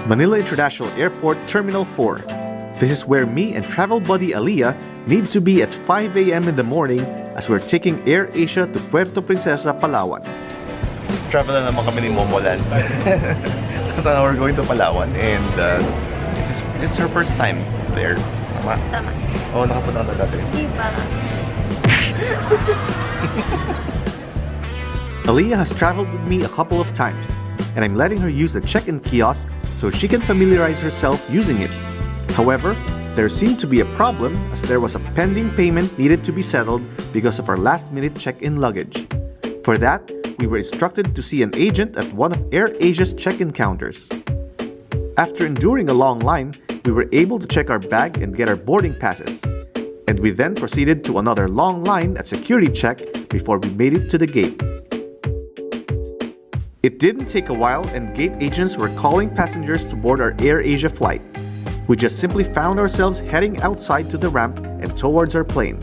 Manila International Airport Terminal 4. This is where me and travel buddy Alliah need to be at 5 a.m. in the morning as we're taking AirAsia to Puerto Princesa, Palawan. Travel na naman kami ni Momolan. Kasi we're going to Palawan and this is her first time there. Tama? Tama. Oo, nakapunta ka dati. Hindi pa. Alliah has traveled with me a couple of times and I'm letting her use the check-in kiosk so she can familiarize herself using it. However, there seemed to be a problem as there was a pending payment needed to be settled because of our last-minute check-in luggage. For that, we were instructed to see an agent at one of AirAsia's check-in counters. After enduring a long line, we were able to check our bag and get our boarding passes. And we then proceeded to another long line at security check before we made it to the gate. It didn't take a while and gate agents were calling passengers to board our AirAsia flight. We just simply found ourselves heading outside to the ramp and towards our plane.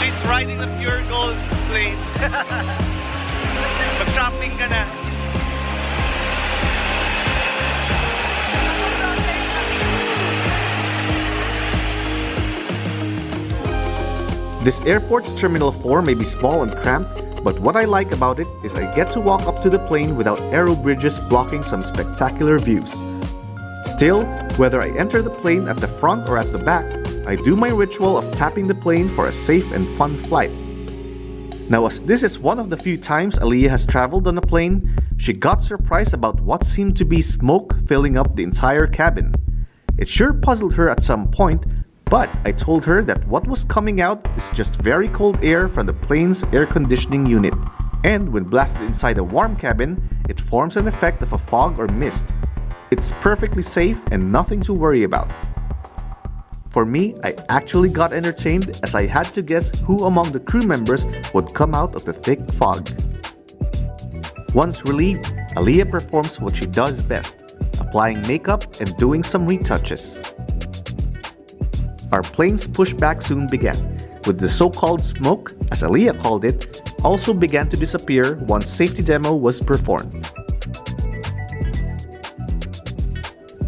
She's riding the pure gold plane. Mag-shopping ka na. This airport's Terminal 4 may be small and cramped, but what I like about it is I get to walk up to the plane without aero bridges blocking some spectacular views. Still, whether I enter the plane at the front or at the back, I do my ritual of tapping the plane for a safe and fun flight. Now, as this is one of the few times Alliah has traveled on a plane, she got surprised about what seemed to be smoke filling up the entire cabin. It sure puzzled her at some point, but I told her that what was coming out is just very cold air from the plane's air conditioning unit, and when blasted inside a warm cabin, it forms an effect of a fog or mist. It's perfectly safe and nothing to worry about. For me, I actually got entertained as I had to guess who among the crew members would come out of the thick fog. Once relieved, Alliah performs what she does best, applying makeup and doing some retouches. Our plane's pushback soon began, with the so-called smoke, as Alliah called it, also began to disappear once safety demo was performed.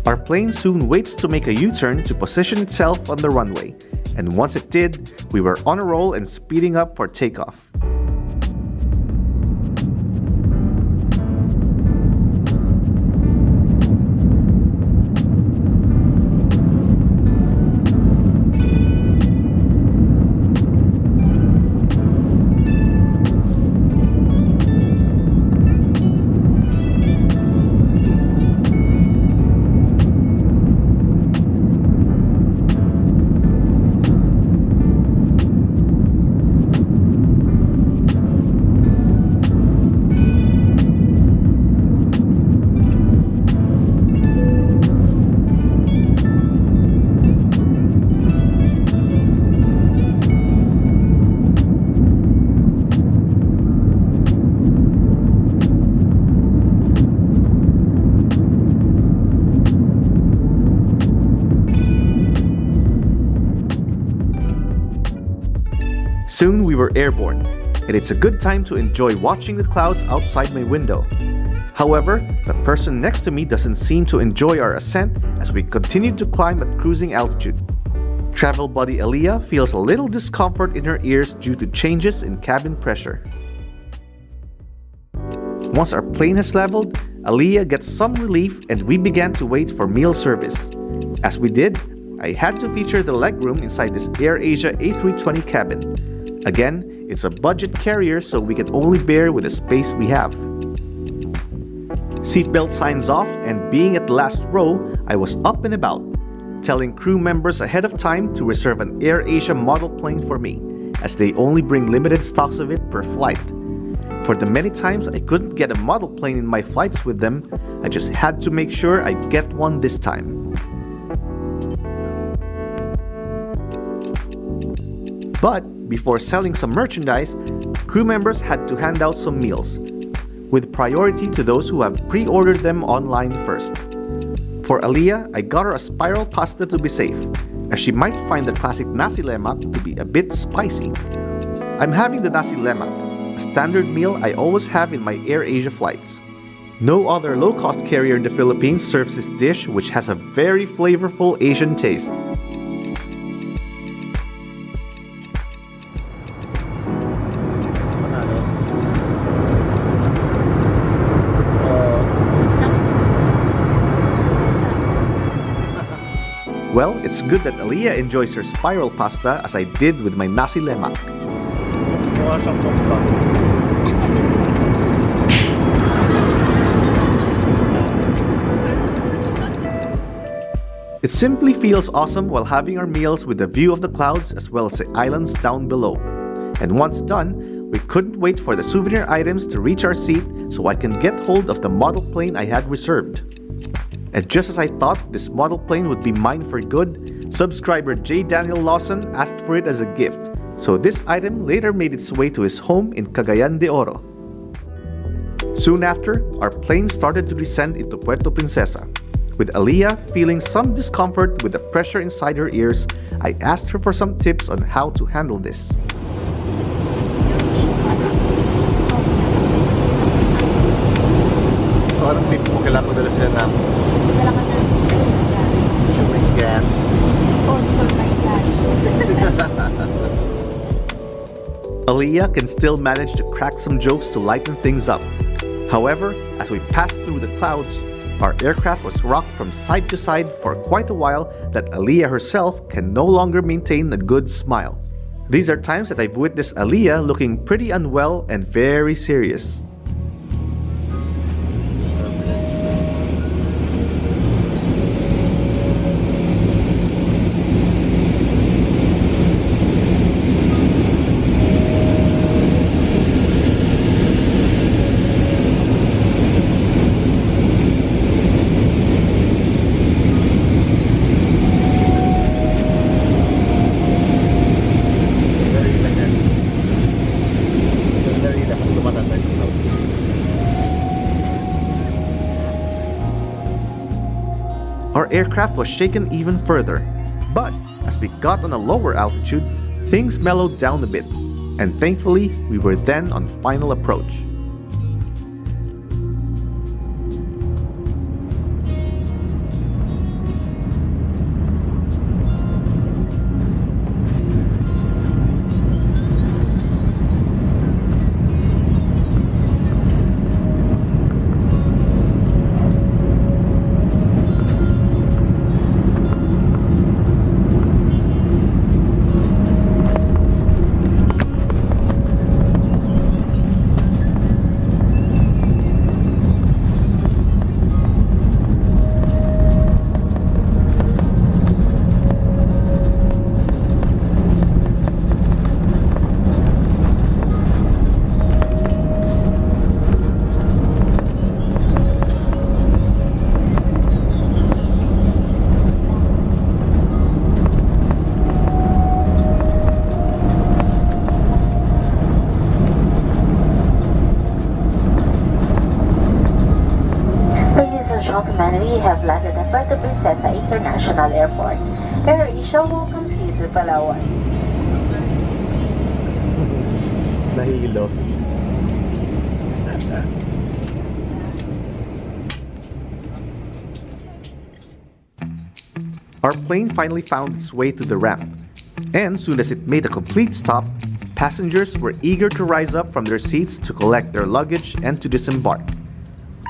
Our plane soon waits to make a U-turn to position itself on the runway, and once it did, we were on a roll and speeding up for takeoff. Soon we were airborne, and it's a good time to enjoy watching the clouds outside my window. However, the person next to me doesn't seem to enjoy our ascent as we continue to climb at cruising altitude. Travel buddy Alliah feels a little discomfort in her ears due to changes in cabin pressure. Once our plane has leveled, Alliah gets some relief and we began to wait for meal service. As we did, I had to feature the legroom inside this AirAsia A320 cabin. Again, it's a budget carrier so we can only bear with the space we have. Seatbelt signs off and being at the last row, I was up and about, telling crew members ahead of time to reserve an AirAsia model plane for me, as they only bring limited stocks of it per flight. For the many times I couldn't get a model plane in my flights with them, I just had to make sure I get one this time. But before selling some merchandise, crew members had to hand out some meals, with priority to those who have pre-ordered them online first. For Alliah, I got her a spiral pasta to be safe, as she might find the classic nasi lemak to be a bit spicy. I'm having the nasi lemak, a standard meal I always have in my AirAsia flights. No other low-cost carrier in the Philippines serves this dish, which has a very flavorful Asian taste. Well, it's good that Alliah enjoys her spiral pasta as I did with my nasi lemak. It simply feels awesome while having our meals with the view of the clouds as well as the islands down below. And once done, we couldn't wait for the souvenir items to reach our seat so I can get hold of the model plane I had reserved. And just as I thought this model plane would be mine for good, subscriber J. Daniel Lawson asked for it as a gift, so this item later made its way to his home in Cagayan de Oro. Soon after, our plane started to descend into Puerto Princesa. With Alliah feeling some discomfort with the pressure inside her ears, I asked her for some tips on how to handle this. So anong tip mo? Kailangan mo dala sila ng chewing gum? Sponsor by Flash. Alliah can still manage to crack some jokes to lighten things up. However, as we passed through the clouds, our aircraft was rocked from side to side for quite a while that Alliah herself can no longer maintain a good smile. These are times that I've witnessed Alliah looking pretty unwell and very serious. Our aircraft was shaken even further, but as we got on a lower altitude, things mellowed down a bit, and thankfully we were then on final approach. We have landed at Puerto Princesa International Airport. AirAsia welcomes you to Palawan. Nahilo. Our plane finally found its way to the ramp, and soon as it made a complete stop, passengers were eager to rise up from their seats to collect their luggage and to disembark.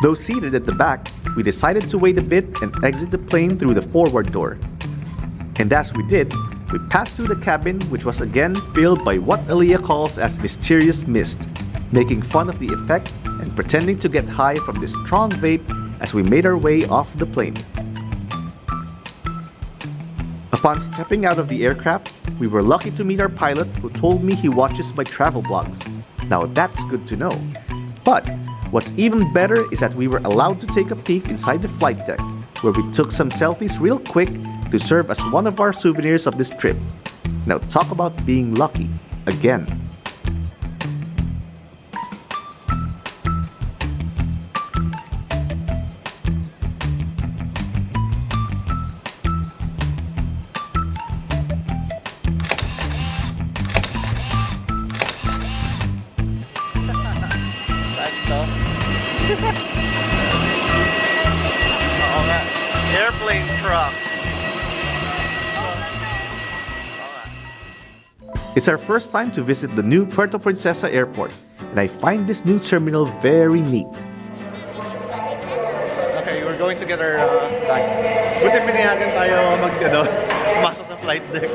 Though seated at the back, we decided to wait a bit and exit the plane through the forward door. And as we did, we passed through the cabin, which was again filled by what Alliah calls as mysterious mist, making fun of the effect and pretending to get high from this strong vape as we made our way off the plane. Upon stepping out of the aircraft, we were lucky to meet our pilot, who told me he watches my travel blogs. Now that's good to know. But what's even better is that we were allowed to take a peek inside the flight deck, where we took some selfies real quick to serve as one of our souvenirs of this trip. Now talk about being lucky again. Oo nga. Airplane truck. It's our first time to visit the new Puerto Princesa airport, and I find this new terminal very neat. Okay, we're going to get our bags. Buti pinayagan tayo pumasok sa flight deck.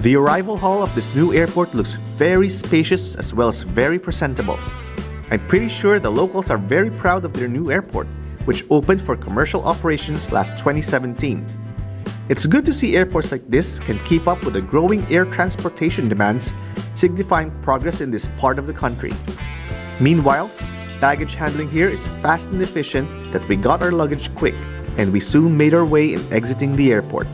The arrival hall of this new airport looks very spacious as well as very presentable. I'm pretty sure the locals are very proud of their new airport, which opened for commercial operations last 2017. It's good to see airports like this can keep up with the growing air transportation demands, signifying progress in this part of the country. Meanwhile, baggage handling here is fast and efficient that we got our luggage quick, and we soon made our way in exiting the airport.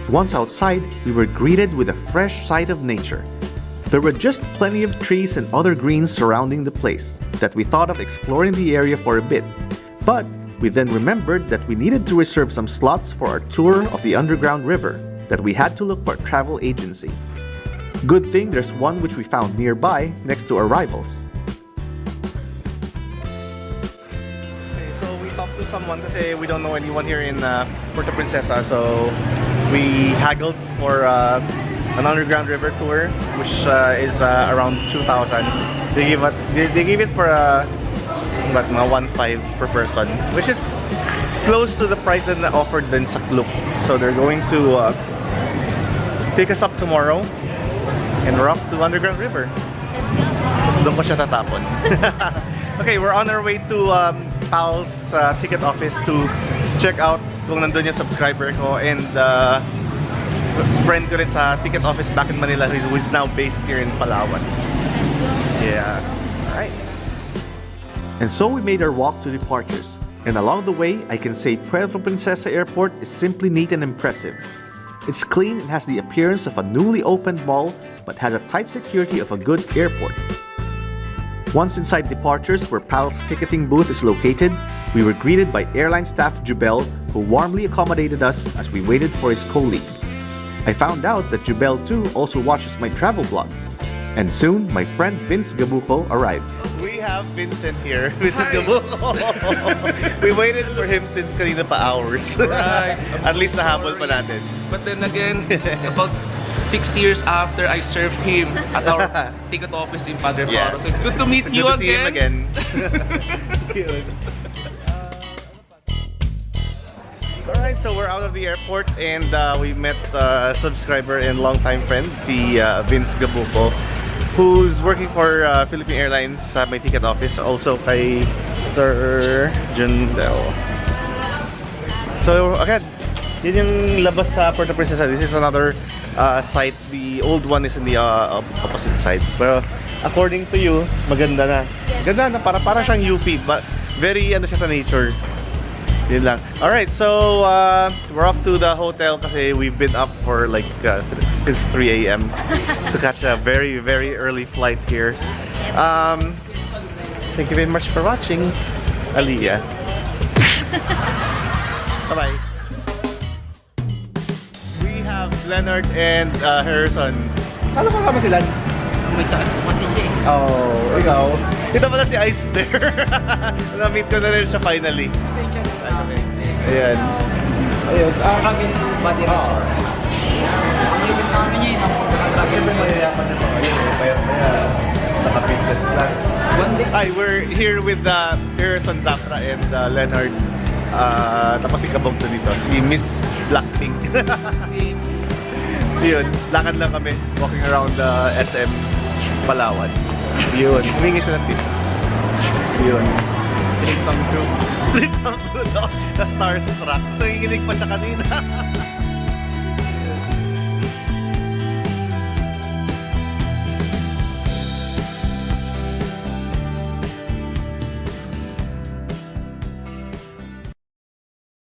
Once outside, we were greeted with a fresh sight of nature. There were just plenty of trees and other greens surrounding the place that we thought of exploring the area for a bit. But we then remembered that we needed to reserve some slots for our tour of the underground river, that we had to look for a travel agency. Good thing there's one which we found nearby next to our rivals. Okay, so we talked to someone kasi we don't know anyone here in Puerto Princesa, so we haggled for an underground river tour, which is around 2,000. They give it for like mga 1.5 per person, which is close to the price that offered din sa Klook. So they're going to pick us up tomorrow, and we're off to underground river. Doon ko siya tatapon. Okay, we're on our way to Pal's ticket office to check out kung nandun yung subscriber ko, and friend ko rin sa ticket office back in Manila who is now based here in Palawan. Yeah. Alright. And so we made our walk to departures. And along the way, I can say Puerto Princesa Airport is simply neat and impressive. It's clean and has the appearance of a newly opened mall, but has a tight security of a good airport. Once inside departures, where PAL's ticketing booth is located, we were greeted by airline staff Jubel, who warmly accommodated us as we waited for his colleague. I found out that Jubel too also watches my travel vlogs. And soon, my friend Vince Gabuco arrives. We have Vincent here. Vincent Gabuco. We waited for him since kanina pa hours. Right. At least nahabol pa natin. But then again, it's about 6 years after I served him at our ticket office in Padre Yeah. Faro. So it's good to meet Good you to see him again. Alright, so we're out of the airport, and we met a subscriber and longtime friend, si Vince Gabuco, who's working for Philippine Airlines sa may ticket office, also kay Sir Jundel. So again, yun yung labas sa Puerto Princesa. This is another site. The old one is in the opposite side. Pero according to you, maganda na. Ganda na, para siyang UP, but very ano siya sa nature. Yun lang. Alright, so we're off to the hotel kasi we've been up for like since 3 a.m. to catch a very, very early flight here. Thank you very much for watching. Alliah. Bye-bye. We have Leonard and Harrison. Ano pa kama sila? May sakit po kasi siya eh. Oh, ikaw. Ito pala si Ice Bear. Na-meet ko na rin siya finally. Ayan. Ayun. Kami body rest. Ang limit namin niya yun. Siyempre mayayaman na ito. Ayun, maya naka-business class. Hi, we're here with Harrison Zafra and Leonard. Tapos si Kabog to dito. Si Miss Blackpink. Yun, lakad lang kami. Walking around the SM Palawan. Yun, humingi siya ng tips. Yun. Dream come true. Dream come true, no? Na starstruck. So, higinig pa siya kanina.